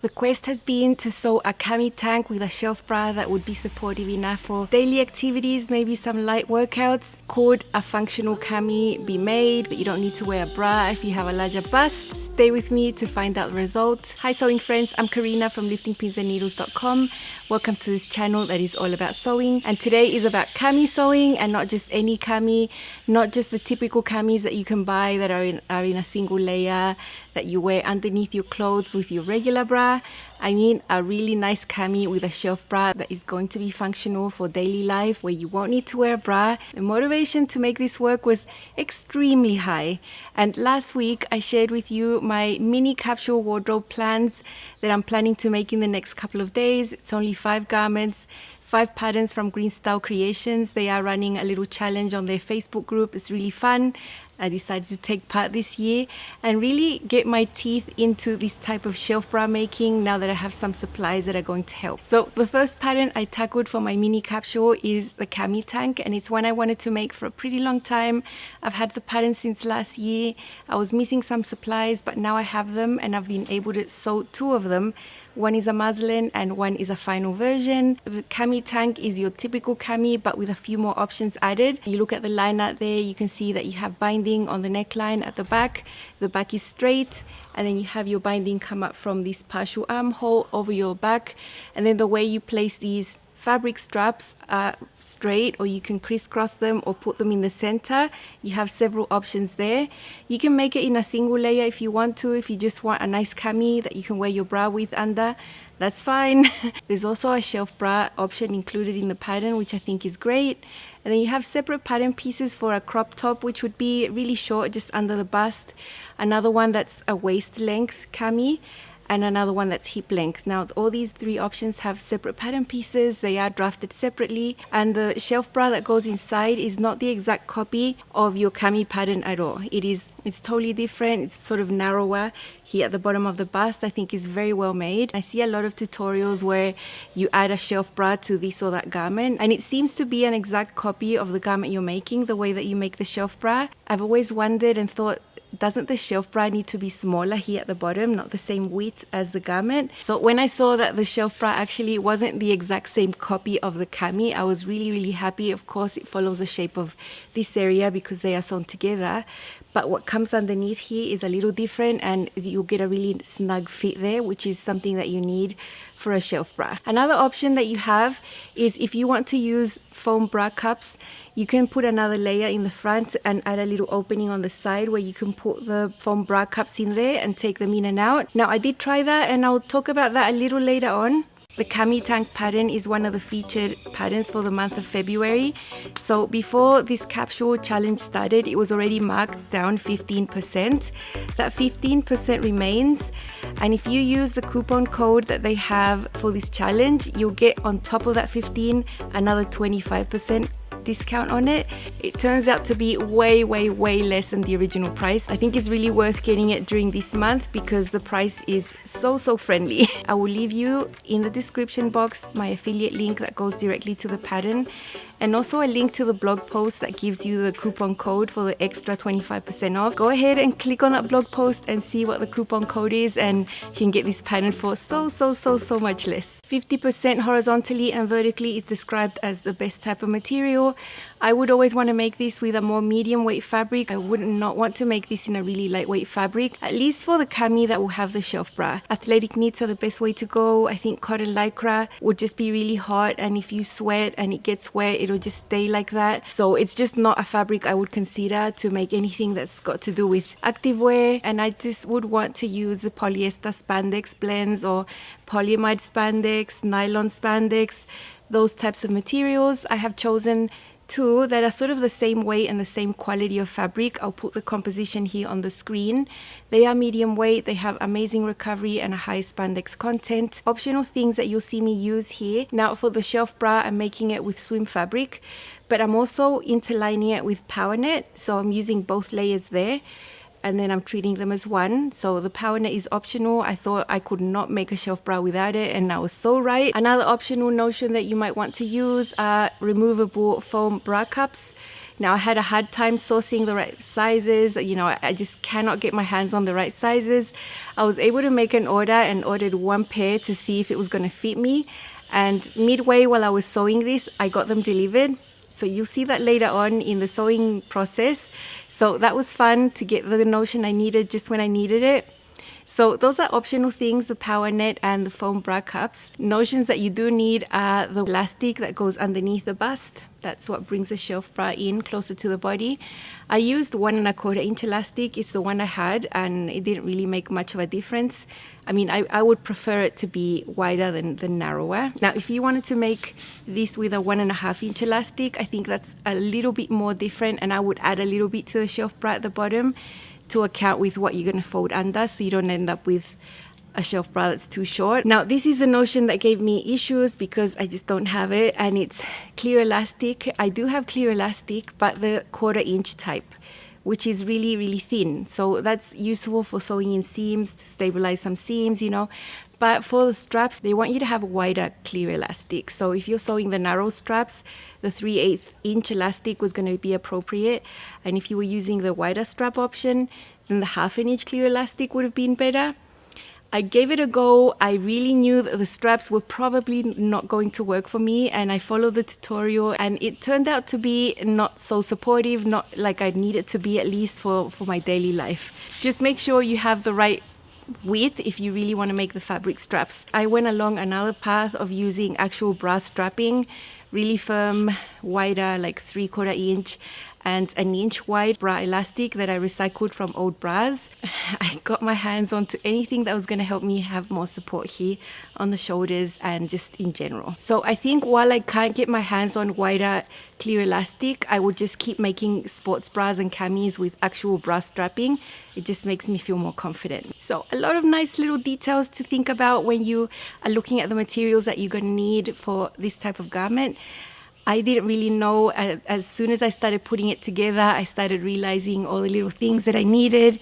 The quest has been to sew a Cami tank with a shelf bra that would be supportive enough for daily activities, maybe some light workouts. Could a functional Cami be made, but you don't need to wear a bra if you have a larger bust? Stay with me to find out the result. Hi sewing friends, I'm Karina from liftingpinsandneedles.com. Welcome to this channel that is all about sewing. And today is about Cami sewing, and not just any Cami, not just the typical Camis that you can buy that are in a single layer that you wear underneath your clothes with your regular bra. I mean a really nice Cami with a shelf bra that is going to be functional for daily life where you won't need to wear a bra. The motivation to make this work was extremely high. And last week I shared with you my mini capsule wardrobe plans that I'm planning to make in the next couple of days. It's only 5 garments. 5 patterns from GreenStyle Creations. They are running a little challenge on their Facebook group. It's really fun. I decided to take part this year and really get my teeth into this type of shelf bra making now that I have some supplies that are going to help. So the first pattern I tackled for my mini capsule is the Cami tank, and it's one I wanted to make for a pretty long time. I've had the pattern since last year. I was missing some supplies, but now I have them and I've been able to sew 2 of them. One is a muslin and one is a final version. The Cami tank is your typical Cami but with a few more options added. You look at the line out there, you can see that you have binding on the neckline at the back. The back is straight, and then you have your binding come up from this partial armhole over your back. And then the way you place these fabric straps are straight, or you can crisscross them or put them in the center. You have several options there. You can make it in a single layer if you want to. If you just want a nice Cami that you can wear your bra with under, that's fine. There's also a shelf bra option included in the pattern, which I think is great. And then you have separate pattern pieces for a crop top, which would be really short, just under the bust. Another one that's a waist length Cami, and another one that's hip length. Now all these 3 options have separate pattern pieces. They are drafted separately, and the shelf bra that goes inside is not the exact copy of your Cami pattern at all. It's totally different. It's sort of narrower here at the bottom of the bust. I think is very well made. I see a lot of tutorials where you add a shelf bra to this or that garment, and it seems to be an exact copy of the garment you're making, the way that you make the shelf bra. I've always wondered and thought, doesn't the shelf bra need to be smaller here at the bottom, not the same width as the garment? So when I saw that the shelf bra actually wasn't the exact same copy of the Cami, I was really happy. Of course, it follows the shape of this area because they are sewn together. But what comes underneath here is a little different, and you'll get a really snug fit there, which is something that you need for a shelf bra. Another option that you have is if you want to use foam bra cups, you can put another layer in the front and add a little opening on the side where you can put the foam bra cups in there and take them in and out. Now I did try that, and I'll talk about that a little later on. The Cami tank pattern is one of the featured patterns for the month of February. So before this capsule challenge started, it was already marked down 15%. That 15% remains. And if you use the coupon code that they have for this challenge, you'll get on top of that 15 another 25% discount on it. It turns out to be way less than the original price. I think it's really worth getting it during this month because the price is so friendly. I will leave you in the description box my affiliate link that goes directly to the pattern, and also a link to the blog post that gives you the coupon code for the extra 25% off. Go ahead and click on that blog post and see what the coupon code is, and you can get this pattern for so much less. 50% horizontally and vertically is described as the best type of material. I would always want to make this with a more medium weight fabric. I would not want to make this in a really lightweight fabric, at least for the Cami that will have the shelf bra. Athletic knits are the best way to go. I think cotton lycra would just be really hot, and if you sweat and it gets wet, it'll just stay like that. So it's just not a fabric I would consider to make anything that's got to do with activewear. And I just would want to use the polyester spandex blends or polyamide spandex, nylon spandex, those types of materials. I have chosen 2 that are sort of the same weight and the same quality of fabric. I'll put the composition here on the screen. They are medium weight, they have amazing recovery and a high spandex content. Optional things that you'll see me use here. Now for the shelf bra, I'm making it with swim fabric, but I'm also interlining it with power net, so I'm using both layers there. And then I'm treating them as one. So the power net is optional. I thought I could not make a shelf bra without it, and I was so right. Another optional notion that you might want to use are removable foam bra cups. Now I had a hard time sourcing the right sizes. You know, I just cannot get my hands on the right sizes. I was able to make an order and ordered one pair to see if it was going to fit me. And midway while I was sewing this, I got them delivered. So you'll see that later on in the sewing process. So that was fun to get the notion I needed just when I needed it. So those are optional things, the power net and the foam bra cups. Notions that you do need are the elastic that goes underneath the bust. That's what brings the shelf bra in closer to the body. I used 1 1/4 inch elastic. It's the one I had, and it didn't really make much of a difference. I mean, I would prefer it to be wider than narrower. Now, if you wanted to make this with a 1 1/2 inch elastic, I think that's a little bit more different, and I would add a little bit to the shelf bra at the bottom to account with what you're going to fold under, so you don't end up with a shelf bra that's too short. Now, this is a notion that gave me issues because I just don't have it, and it's clear elastic. I do have clear elastic, but the 1/4 inch type, which is really, really thin. So that's useful for sewing in seams, to stabilize some seams, you know. But for the straps, they want you to have a wider clear elastic. So if you're sewing the narrow straps, the 3/8 inch elastic was going to be appropriate. And if you were using the wider strap option, then the 1/2 inch clear elastic would have been better. I gave it a go. I really knew that the straps were probably not going to work for me, and I followed the tutorial, and it turned out to be not so supportive, not like I need it to be, at least for my daily life. Just make sure you have the right width if you really want to make the fabric straps. I went along another path of using actual bra strapping, really firm, wider, like 3/4 inch and 1 inch wide bra elastic that I recycled from old bras. I got my hands onto anything that was going to help me have more support here on the shoulders and just in general. So I think while I can't get my hands on wider clear elastic, I would just keep making sports bras and camis with actual bra strapping. It just makes me feel more confident. So a lot of nice little details to think about when you are looking at the materials that you're going to need for this type of garment. I didn't really know. As soon as I started putting it together, I started realizing all the little things that I needed,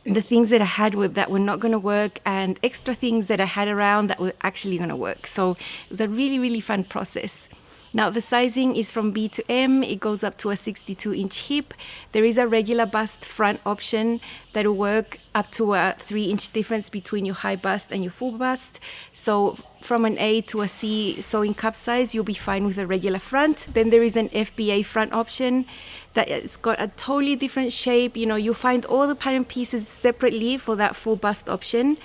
the things that I had that were not going to work, and extra things that I had around that were actually going to work. So it was a really, really fun process. Now the sizing is from B to M. It goes up to a 62 inch hip. There is a regular bust front option that will work up to a 3 inch difference between your high bust and your full bust. So from an A to a C sewing cup size, you'll be fine with a regular front. Then there is an FBA front option that it's got a totally different shape. You know, you'll find all the pattern pieces separately for that full bust option.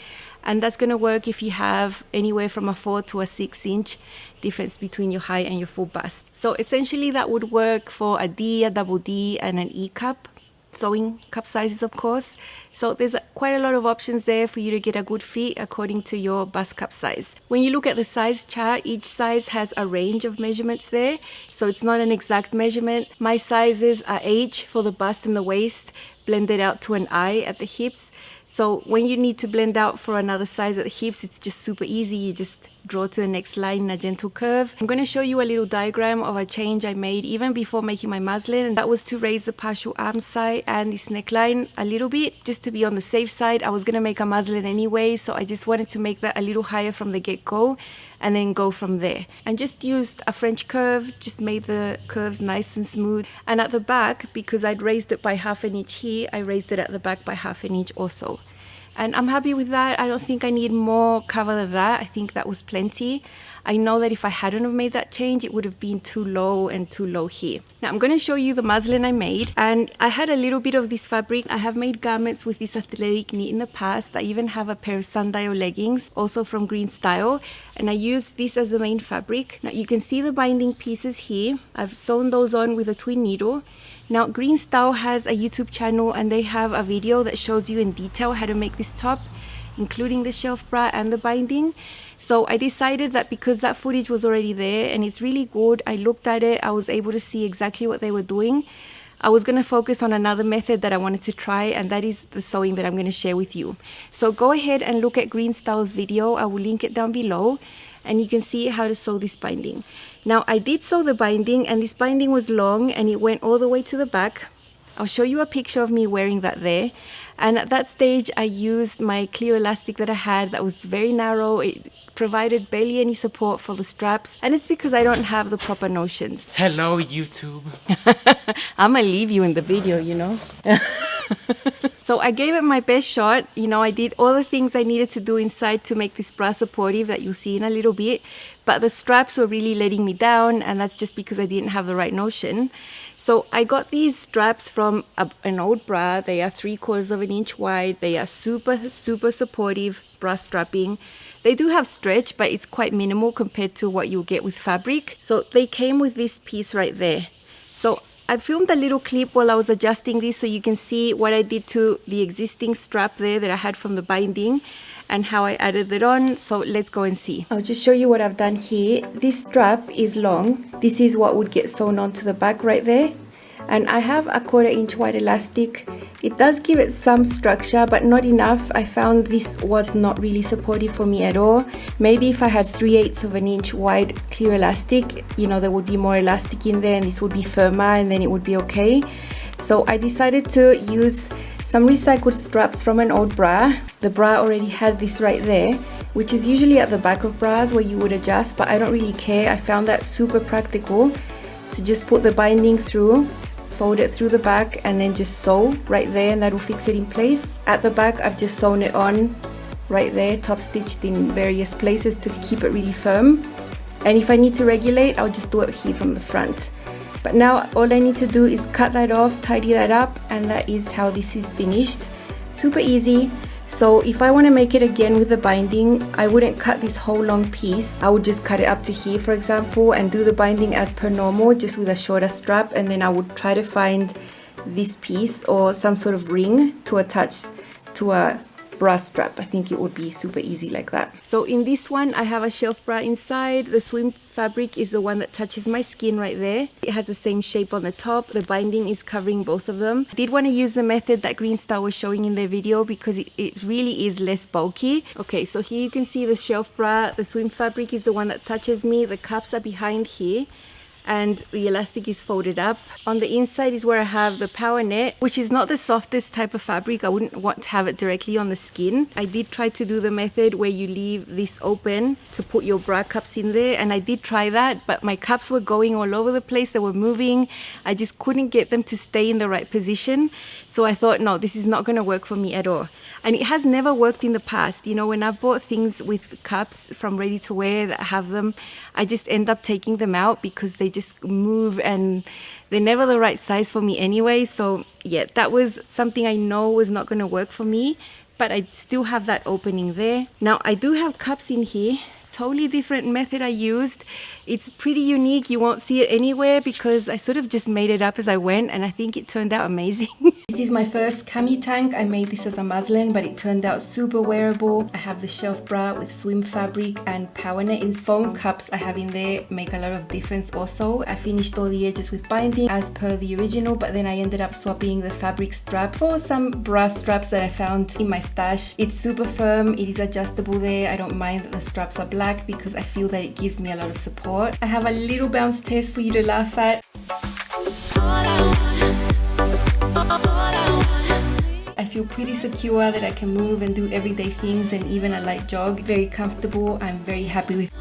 And that's going to work if you have anywhere from a 4 to a 6 inch difference between your high and your full bust. So essentially that would work for a D, a double D, and an E cup, sewing cup sizes, of course. So there's quite a lot of options there for you to get a good fit according to your bust cup size. When you look at the size chart, each size has a range of measurements there. So it's not an exact measurement. My sizes are H for the bust and the waist, blended out to an I at the hips. So when you need to blend out for another size at the hips, it's just super easy. You just draw to the next line in a gentle curve. I'm going to show you a little diagram of a change I made even before making my muslin, and that was to raise the partial arm side and this neckline a little bit, just to be on the safe side. I was going to make a muslin anyway, so I just wanted to make that a little higher from the get-go and then go from there. And just used a French curve, just made the curves nice and smooth. And at the back, because I'd raised it by 1/2 inch here, I raised it at the back by 1/2 inch also. And I'm happy with that. I don't think I need more cover than that. I think that was plenty. I know that if I hadn't have made that change, it would have been too low and too low here. Now I'm going to show you the muslin I made, and I had a little bit of this fabric. I have made garments with this athletic knit in the past. I even have a pair of sundial leggings, also from GreenStyle, and I used this as the main fabric. Now you can see the binding pieces here. I've sewn those on with a twin needle. Now GreenStyle has a YouTube channel, and they have a video that shows you in detail how to make this top, including the shelf bra and the binding. So I decided that because that footage was already there and it's really good, I looked at it, I was able to see exactly what they were doing. I was going to focus on another method that I wanted to try, and that is the sewing that I'm going to share with you. So go ahead and look at GreenStyle's video. I will link it down below, and you can see how to sew this binding. Now I did sew the binding, and this binding was long and it went all the way to the back. I'll show you a picture of me wearing that there. And at that stage, I used my clear elastic that I had that was very narrow. It provided barely any support for the straps. And it's because I don't have the proper notions. Hello, YouTube. I'm gonna leave you in the video, you know. So I gave it my best shot. You know, I did all the things I needed to do inside to make this bra supportive that you'll see in a little bit. But the straps were really letting me down, and that's just because I didn't have the right notion. So I got these straps from an old bra. They are 3/4 of an inch wide. They are super, super supportive bra strapping. They do have stretch, but it's quite minimal compared to what you'll get with fabric. So they came with this piece right there. So I filmed a little clip while I was adjusting this so you can see what I did to the existing strap there that I had from the binding and how I added it on. So let's go and see. I'll just show you what I've done here. This strap is long. This is what would get sewn onto the back right there. And I have a 1/4 inch wide elastic. It does give it some structure, but not enough. I found this was not really supportive for me at all. Maybe if I had 3/8 of an inch wide clear elastic, you know, there would be more elastic in there and this would be firmer and then it would be okay. So I decided to use some recycled straps from an old bra. The bra already had this right there, which is usually at the back of bras where you would adjust, but I don't really care. I found that super practical to just put the binding through, fold it through the back and then just sew right there, and that will fix it in place. At the back I've just sewn it on right there, top stitched in various places to keep it really firm. And if I need to regulate, I'll just do it here from the front. But now all I need to do is cut that off, tidy that up, and that is how this is finished. Super easy. So if I want to make it again with the binding, I wouldn't cut this whole long piece. I would just cut it up to here, for example, and do the binding as per normal, just with a shorter strap. And then I would try to find this piece or some sort of ring to attach to a bra strap. I think it would be super easy like that. So in this one, I have a shelf bra inside. The swim fabric is the one that touches my skin right there. It has the same shape on the top. The binding is covering both of them. I did want to use the method that GreenStyle was showing in their video because it really is less bulky. Okay, so here you can see the shelf bra. The swim fabric is the one that touches me. The cups are behind here, and the elastic is folded up. On the inside is where I have the power net, which is not the softest type of fabric. I wouldn't want to have it directly on the skin. I did try to do the method where you leave this open to put your bra cups in there, and I did try that, but my cups were going all over the place. They were moving. I just couldn't get them to stay in the right position. So I thought, no, this is not going to work for me at all. And it has never worked in the past. You know, when I've bought things with cups from ready to wear that have them, I just end up taking them out because they just move and they're never the right size for me anyway. So yeah, that was something I know was not going to work for me, but I still have that opening there. Now I do have cups in here. Totally different method I used. It's pretty unique. You won't see it anywhere because I sort of just made it up as I went, and I think it turned out amazing. This is my first Cami tank. I made this as a muslin, but it turned out super wearable. I have the shelf bra with swim fabric and power net in foam cups I have in there. Make a lot of difference also. I finished all the edges with binding as per the original, but then I ended up swapping the fabric straps for some bra straps that I found in my stash. It's super firm. It is adjustable there. I don't mind that the straps are black because I feel that it gives me a lot of support. I have a little bounce test for you to laugh at. I feel pretty secure that I can move and do everyday things and even a light jog. Very comfortable. I'm very happy with it.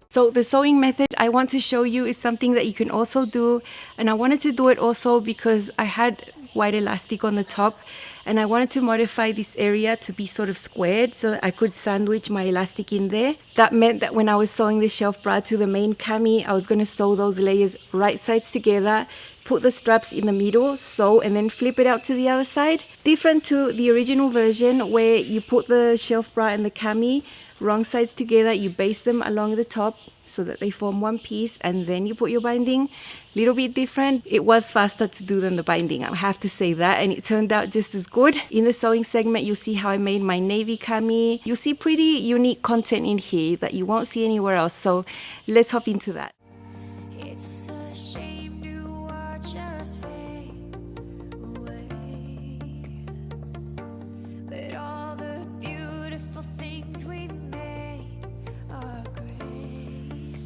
So the sewing method I want to show you is something that you can also do, and I wanted to do it also because I had white elastic on the top and I wanted to modify this area to be sort of squared so that I could sandwich my elastic in there. That meant that when I was sewing the shelf bra to the main cami, I was going to sew those layers right sides together, put the straps in the middle, sew, and then flip it out to the other side. Different to the original version where you put the shelf bra and the cami wrong sides together, you baste them along the top so that they form one piece, and then you put your binding. little bit different. It was faster to do than the binding, I have to say that, and it turned out just as good. In the sewing segment, you'll see how I made my navy cami. You'll see pretty unique content in here that you won't see anywhere else. So let's hop into that. It's a shame to watch us fade away, but all the beautiful things we made are great.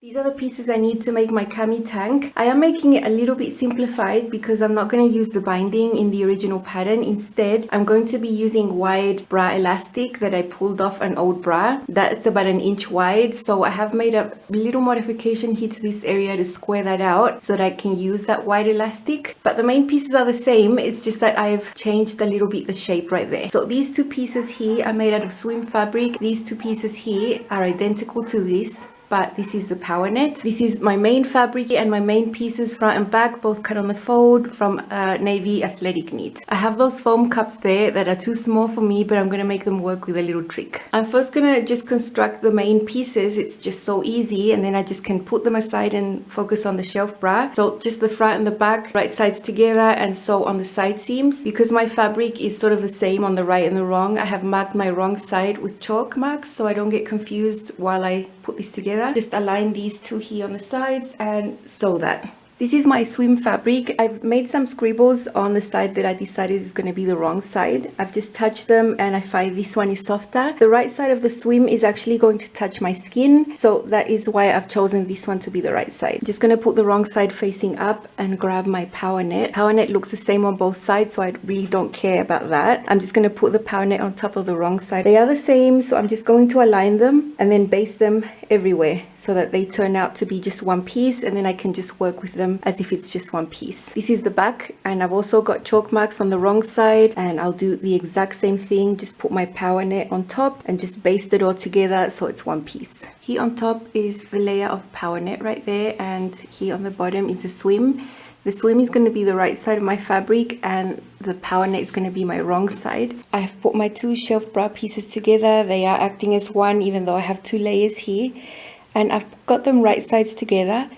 These are the pieces I need to make my cami tank. I am making it a little bit simplified because I'm not going to use the binding in the original pattern. Instead, I'm going to be using wide bra elastic that I pulled off an old bra. That's about 1 inch wide. So I have made a little modification here to this area to square that out so that I can use that wide elastic. But the main pieces are the same. It's just that I've changed a little bit the shape right there. So these two pieces here are made out of swim fabric. These two pieces here are identical to this, but this is the power net. This is my main fabric and my main pieces front and back, both cut on the fold from navy athletic knit. I have those foam cups there that are too small for me, but I'm going to make them work with a little trick. I'm first going to just construct the main pieces. It's just so easy, and then I just can put them aside and focus on the shelf bra. So just the front and the back, right sides together, and sew on the side seams. Because my fabric is sort of the same on the right and the wrong, I have marked my wrong side with chalk marks so I don't get confused while I put this together. Just align these two here on the sides and sew that. This is my swim fabric. I've made some scribbles on the side that I decided is going to be the wrong side. I've just touched them and I find this one is softer. The right side of the swim is actually going to touch my skin, so that is why I've chosen this one to be the right side. Just going to put the wrong side facing up and grab my power net. Power net looks the same on both sides, so I really don't care about that. I'm just going to put the power net on top of the wrong side. They are the same, so I'm just going to align them and then baste them everywhere so that they turn out to be just one piece, and then I can just work with them as if it's just one piece. This is the back, and I've also got chalk marks on the wrong side, and I'll do the exact same thing. Just put my power net on top and just baste it all together so it's one piece. Here on top is the layer of power net right there, and here on the bottom is the swim. The swim is going to be the right side of my fabric and the power net is going to be my wrong side. I've put my two shelf bra pieces together. They are acting as one even though I have two layers here. And I've got them right sides together.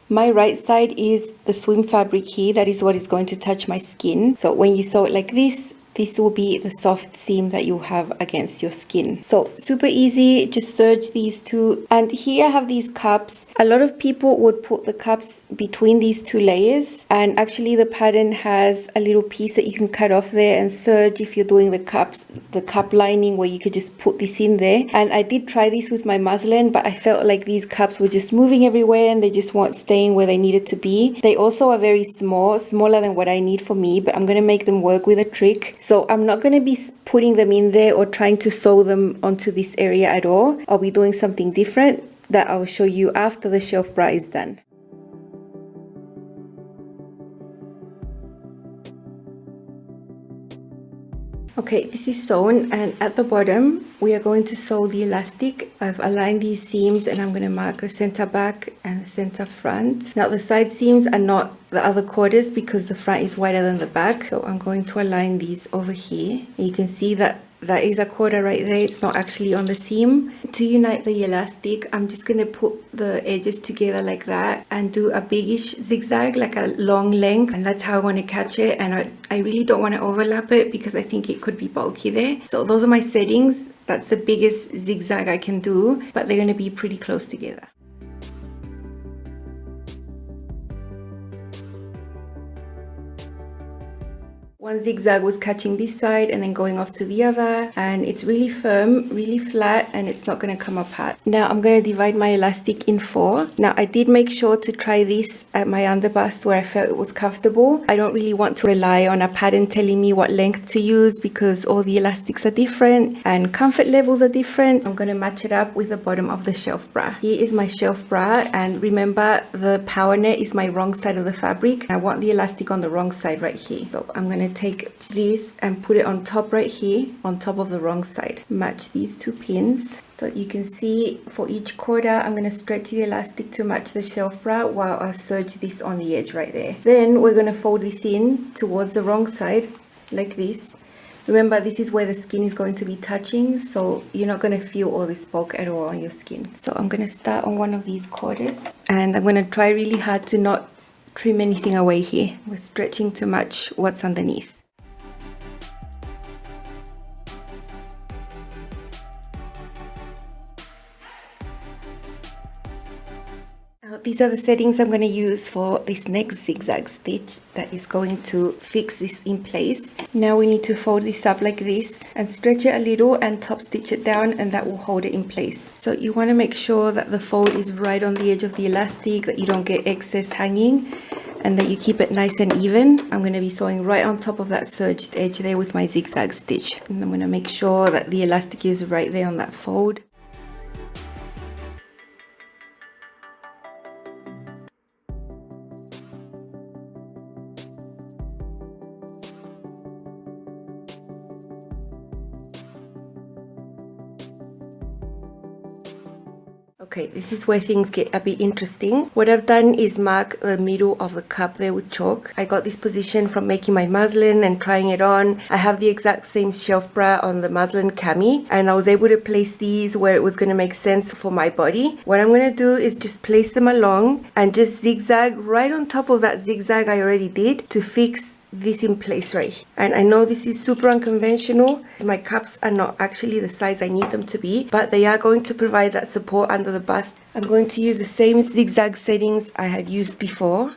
My right side is the swim fabric here. That is what is going to touch my skin. So when you sew it like this will be the soft seam that you have against your skin. So super easy, just serge these two. And here I have these cups. A lot of people would put the cups between these two layers, and actually the pattern has a little piece that you can cut off there and serge if you're doing the cup lining, where you could just put this in there. And I did try this with my muslin, but I felt like these cups were just moving everywhere and they just weren't staying where they needed to be. They also are very small, smaller than what I need for me, but I'm going to make them work with a trick. So I'm not going to be putting them in there or trying to sew them onto this area at all. I'll be doing something different that I'll show you after the shelf bra is done. Okay, this is sewn, and at the bottom we are going to sew the elastic. I've aligned these seams and I'm going to mark the center back and the center front. Now the side seams are not the other quarters because the front is wider than the back, so I'm going to align these over here. And you can see that that is a quarter right there. It's not actually on the seam. To unite the elastic, I'm just going to put the edges together like that and do a biggish zigzag, like a long length, and that's how I want to catch it. And I really don't want to overlap it because I think it could be bulky there. So those are my settings. That's the biggest zigzag I can do, but they're going to be pretty close together. One zigzag was catching this side and then going off to the other, and it's really firm, really flat, and it's not going to come apart. Now I'm going to divide my elastic in 4. Now I did make sure to try this at my underbust where I felt it was comfortable. I don't really want to rely on a pattern telling me what length to use because all the elastics are different and comfort levels are different. I'm going to match it up with the bottom of the shelf bra. Here is my shelf bra, and remember the power net is my wrong side of the fabric. I want the elastic on the wrong side right here. So I'm going to take this and put it on top right here, on top of the wrong side. Match these two pins. So you can see for each quarter, I'm going to stretch the elastic to match the shelf bra while I serge this on the edge right there. Then we're going to fold this in towards the wrong side like this. Remember, this is where the skin is going to be touching, so you're not going to feel all this bulk at all on your skin. So I'm going to start on one of these quarters, and I'm going to try really hard to not trim anything away here. We're stretching too much what's underneath. These are the settings I'm going to use for this next zigzag stitch that is going to fix this in place. Now we need to fold this up like this and stretch it a little and top stitch it down, and that will hold it in place. So you want to make sure that the fold is right on the edge of the elastic, that you don't get excess hanging, and that you keep it nice and even. I'm going to be sewing right on top of that serged edge there with my zigzag stitch, and I'm going to make sure that the elastic is right there on that fold. Okay, this is where things get a bit interesting. What I've done is mark the middle of the cup there with chalk. I got this position from making my muslin and trying it on. I have the exact same shelf bra on the muslin Cami, and I was able to place these where it was going to make sense for my body. What I'm going to do is just place them along and just zigzag right on top of that zigzag I already did to fix this in place right here. And I know this is super unconventional. My cups are not actually the size I need them to be, but they are going to provide that support under the bust. I'm going to use the same zigzag settings I had used before.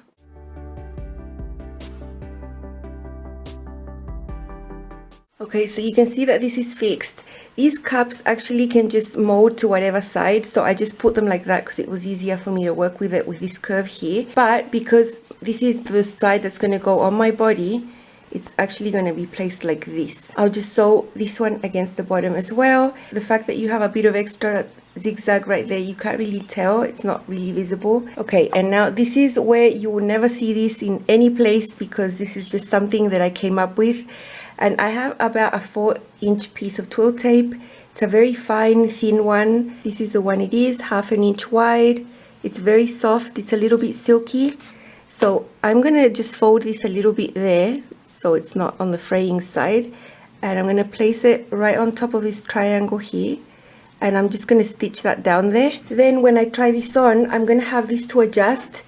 Okay, so you can see that this is fixed. These cups actually can just mold to whatever side, so I just put them like that because it was easier for me to work with it with this curve here. But because this is the side that's going to go on my body, it's actually going to be placed like this. I'll just sew this one against the bottom as well. The fact that you have a bit of extra zigzag right there, you can't really tell, it's not really visible. Okay, and now this is where you will never see this in any place because this is just something that I came up with. And I have about a 4-inch piece of twill tape. It's a very fine, thin one. This is the one it is, 1/2 inch wide. It's very soft, it's a little bit silky. So I'm gonna just fold this a little bit there so it's not on the fraying side. And I'm gonna place it right on top of this triangle here. And I'm just gonna stitch that down there. Then when I try this on, I'm gonna have this to adjust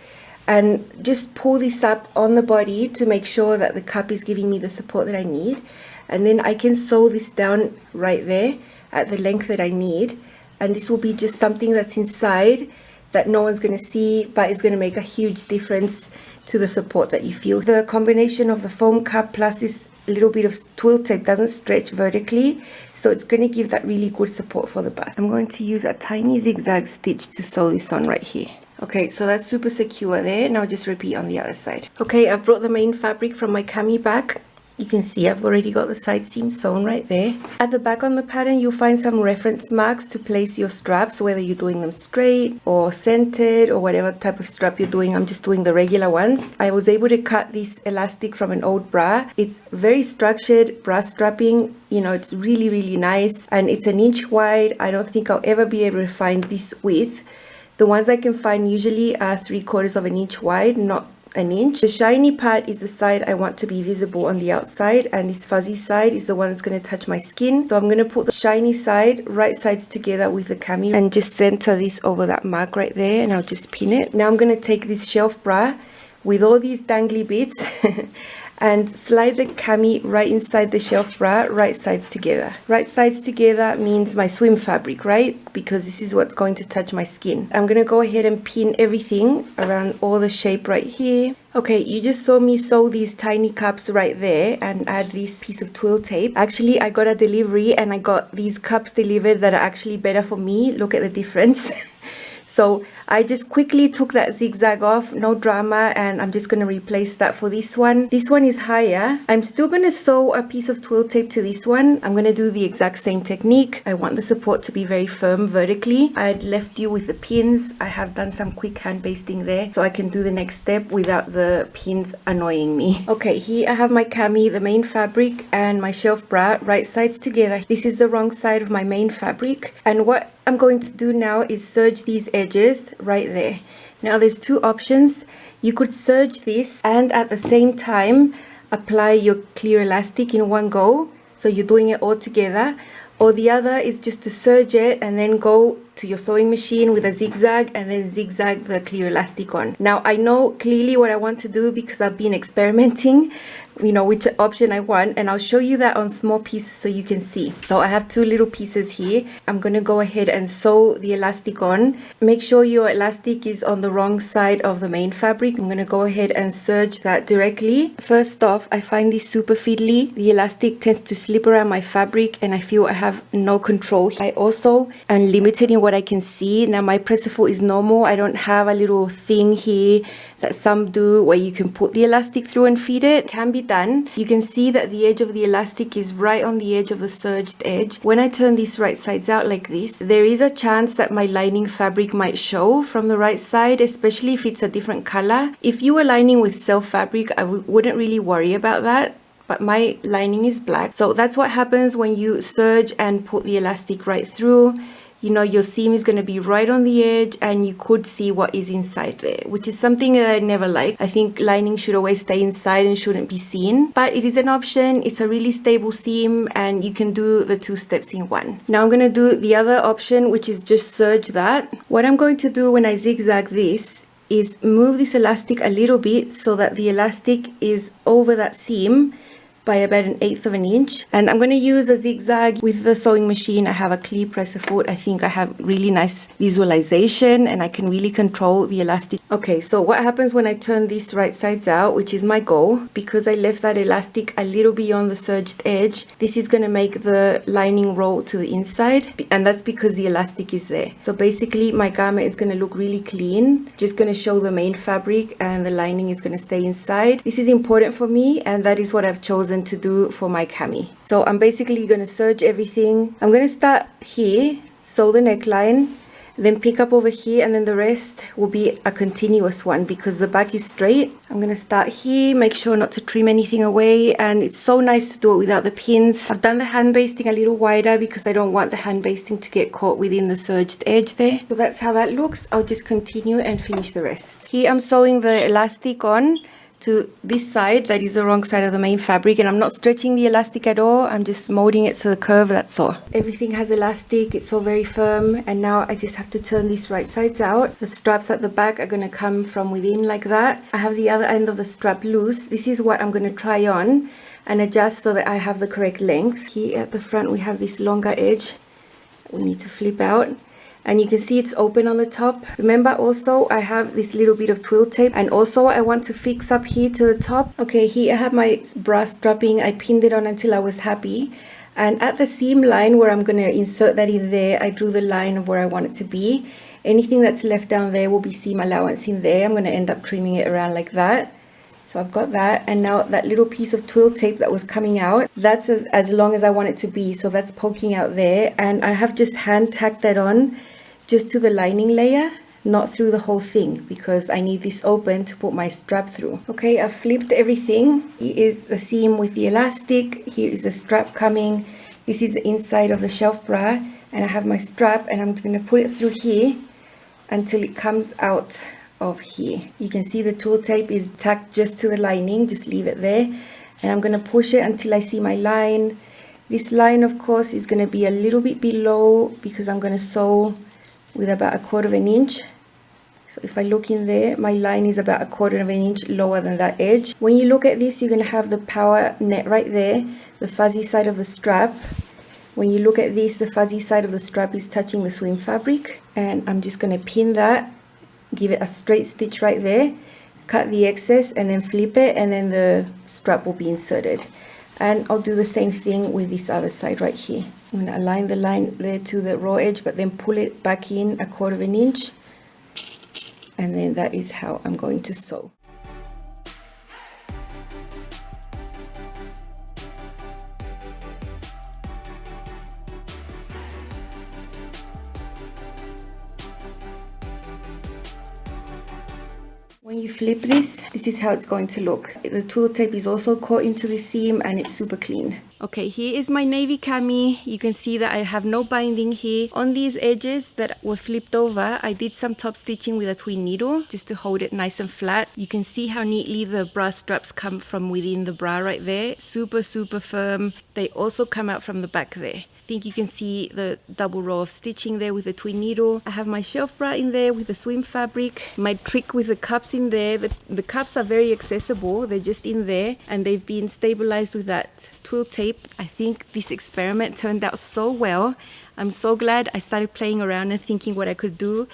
and just pull this up on the body to make sure that the cup is giving me the support that I need. And then I can sew this down right there at the length that I need. And this will be just something that's inside that no one's going to see, but it's going to make a huge difference to the support that you feel. The combination of the foam cup plus this little bit of twill tape doesn't stretch vertically, so it's going to give that really good support for the bust. I'm going to use a tiny zigzag stitch to sew this on right here. Okay, so that's super secure there. Now just repeat on the other side. Okay, I've brought the main fabric from my Cami back. You can see I've already got the side seam sewn right there. At the back on the pattern, you'll find some reference marks to place your straps, whether you're doing them straight or centered or whatever type of strap you're doing. I'm just doing the regular ones. I was able to cut this elastic from an old bra. It's very structured bra strapping. You know, it's really, really nice. And it's 1 inch wide. I don't think I'll ever be able to find this width. The ones I can find usually are 3/4 of an inch wide, not 1 inch. The shiny part is the side I want to be visible on the outside, and this fuzzy side is the one that's going to touch my skin. So I'm going to put the shiny side, right sides together with the Cami and just center this over that mark right there, and I'll just pin it. Now I'm going to take this shelf bra with all these dangly bits and slide the Cami right inside the shelf bra, right sides together. Right sides together means my swim fabric, right? Because this is what's going to touch my skin. I'm gonna go ahead and pin everything around all the shape right here. Okay, you just saw me sew these tiny cups right there and add this piece of twill tape. Actually, I got a delivery and I got these cups delivered that are actually better for me. Look at the difference. So I just quickly took that zigzag off, no drama, and I'm just going to replace that for this one. This one is higher. I'm still going to sew a piece of twill tape to this one. I'm going to do the exact same technique. I want the support to be very firm vertically. I'd left you with the pins. I have done some quick hand basting there so I can do the next step without the pins annoying me. Okay, here I have my Cami, the main fabric, and my shelf bra right sides together. This is the wrong side of my main fabric, and what I'm going to do now is serge these edges right there. Now there's two options. You could serge this and at the same time apply your clear elastic in one go. so you're doing it all together, or the other is just to serge it and then go to your sewing machine with a zigzag and then zigzag the clear elastic on. Now I know clearly what I want to do because I've been experimenting, you know, which option I want, and I'll show you that on small pieces so you can see. So I have 2 little pieces here. I'm going to go ahead and sew the elastic on. Make sure your elastic is on the wrong side of the main fabric. I'm going to go ahead and serge that directly. First off, I find this super fiddly. The elastic tends to slip around my fabric and I feel I have no control. I also am limited in what I can see. Now my presser foot is normal. I don't have a little thing here that some do where you can put the elastic through and feed it. It can be done. You can see that the edge of the elastic is right on the edge of the serged edge. When I turn this right sides out like this, there is a chance that my lining fabric might show from the right side, especially if it's a different color. If you were lining with self fabric, I wouldn't really worry about that, but my lining is black. So that's what happens when you serge and put the elastic right through. You know, your seam is going to be right on the edge and you could see what is inside there, which is something that I never like. I think lining should always stay inside and shouldn't be seen, but it is an option. It's a really stable seam and you can do the 2 steps in one. Now I'm going to do the other option, which is just serge that. What I'm going to do when I zigzag this is move this elastic a little bit so that the elastic is over that seam by about 1/8 of an inch, and I'm going to use a zigzag with the sewing machine. I have a clear presser foot. I think I have really nice visualization and I can really control the elastic. Okay, so what happens when I turn this right sides out, which is my goal, because I left that elastic a little beyond the serged edge, this is going to make the lining roll to the inside, and that's because the elastic is there. So basically my garment is going to look really clean, just going to show the main fabric and the lining is going to stay inside. This is important for me and that is what I've chosen to do for my cami. So I'm basically going to serge everything. I'm going to start here, sew the neckline, then pick up over here, and then the rest will be a continuous one because the back is straight. I'm going to start here, make sure not to trim anything away, and it's so nice to do it without the pins. I've done the hand basting a little wider because I don't want the hand basting to get caught within the serged edge there. So that's how that looks. I'll just continue and finish the rest. Here I'm sewing the elastic on to this side that is the wrong side of the main fabric, and I'm not stretching the elastic at all. I'm just molding it to the curve, that's all. Everything has elastic, it's all very firm, and now I just have to turn this right sides out. The straps at the back are going to come from within like that. I have the other end of the strap loose. This is what I'm going to try on and adjust so that I have the correct length. Here at the front we have this longer edge we need to flip out, and you can see it's open on the top. Remember also I have this little bit of twill tape, and also I want to fix up here to the top. Okay, here I have my bra strapping. I pinned it on until I was happy, and at the seam line where I'm going to insert that in there, I drew the line of where I want it to be. Anything that's left down there will be seam allowance in there. I'm going to end up trimming it around like that. So I've got that, and now that little piece of twill tape that was coming out, that's as long as I want it to be, so that's poking out there, and I have just hand tacked that on just to the lining layer, not through the whole thing, because I need this open to put my strap through. Okay, I've flipped everything. Here is the seam with the elastic, here is the strap coming, this is the inside of the shelf bra, and I have my strap, and I'm going to put it through here until it comes out of here. You can see the twill tape is tacked just to the lining, just leave it there, and I'm going to push it until I see my line. This line of course is going to be a little bit below because I'm going to sew with about 1/4 inch. So if I look in there, my line is about 1/4 inch lower than that edge. When you look at this, you're going to have the power net right there, the fuzzy side of the strap. When you look at this, the fuzzy side of the strap is touching the swim fabric, and I'm just going to pin that, give it a straight stitch right there, cut the excess, and then flip it, and then the strap will be inserted. And I'll do the same thing with this other side right here. I'm going to align the line there to the raw edge, but then pull it back in 1/4 inch, and then that is how I'm going to sew. When you flip this is how it's going to look. The twill tape is also caught into the seam and it's super clean. Okay, here is my navy cami. You can see that I have no binding here. On these edges that were flipped over, I did some top stitching with a twin needle just to hold it nice and flat. You can see how neatly the bra straps come from within the bra right there. Super, super firm. They also come out from the back there. I think you can see the double row of stitching there with the twin needle. I have my shelf bra in there with the swim fabric. My trick with the cups in there, the cups are very accessible. They're just in there and they've been stabilized with that twill tape. I think this experiment turned out so well. I'm so glad I started playing around and thinking what I could do,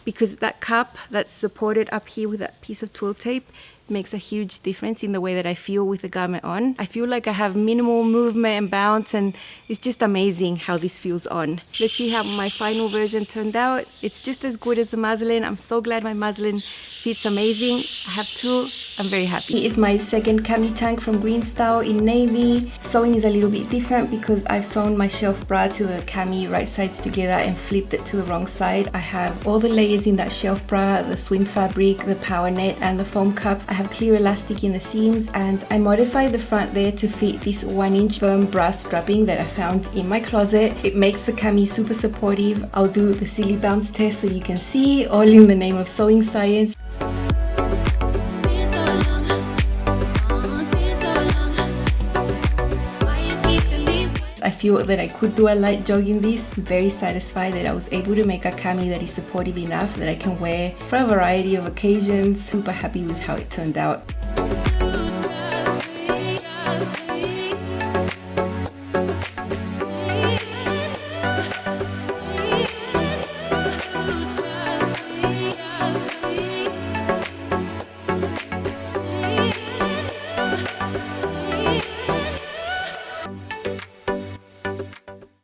because that cup that's supported up here with that piece of twill tape makes a huge difference in the way that I feel with the garment on. I feel like I have minimal movement and bounce, and it's just amazing how this feels on. Let's see how my final version turned out. It's just as good as the muslin. I'm so glad my muslin fits amazing. I have two. I'm very happy. Here is my second cami tank from GreenStyle in navy. Sewing is a little bit different because I've sewn my shelf bra to the cami right sides together and flipped it to the wrong side. I have all the layers in that shelf bra, the swim fabric, the power net and the foam cups. I have clear elastic in the seams, and I modified the front there to fit this 1-inch firm bra strapping that I found in my closet. It makes the cami super supportive. I'll do the silly bounce test so you can see, all in the name of sewing science. I feel that I could do a light jog in this. I'm very satisfied that I was able to make a cami that is supportive enough that I can wear for a variety of occasions. Super happy with how it turned out.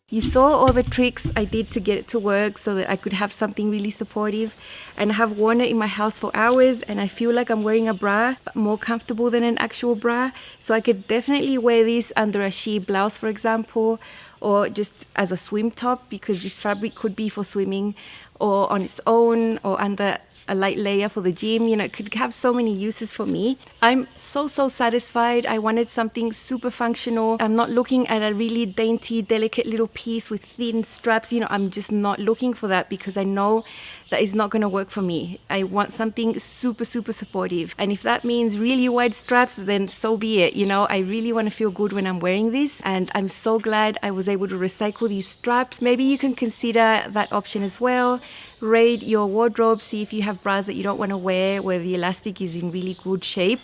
You saw all the tricks I did to get it to work so that I could have something really supportive, and I have worn it in my house for hours and I feel like I'm wearing a bra, but more comfortable than an actual bra. So I could definitely wear this under a sheer blouse, for example, or just as a swim top, because this fabric could be for swimming, or on its own, or under a light layer for the gym. You know, it could have so many uses for me. I'm so satisfied. I wanted something super functional. I'm not looking at a really dainty, delicate little piece with thin straps. You know, I'm just not looking for that, because I know that is not going to work for me. I want something super supportive, and if that means really wide straps, then so be it. You know, I really want to feel good when I'm wearing this, and I'm so glad I was able to recycle these straps. Maybe you can consider that option as well. Raid your wardrobe, see if you have bras that you don't want to wear where the elastic is in really good shape.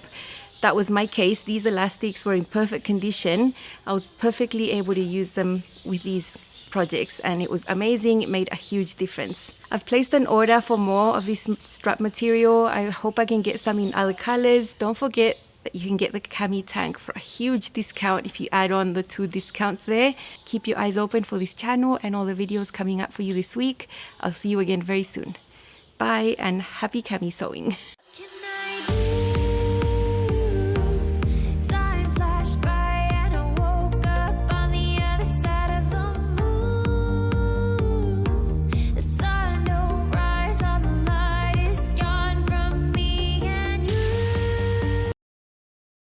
That was my case. These elastics were in perfect condition. I was perfectly able to use them with these projects, and it was amazing. It made a huge difference. I've placed an order for more of this strap material. I hope I can get some in other colors. Don't forget that you can get the cami tank for a huge discount if you add on the 2 discounts there. Keep your eyes open for this channel and all the videos coming up for you this week. I'll see you again very soon. Bye, and happy cami sewing.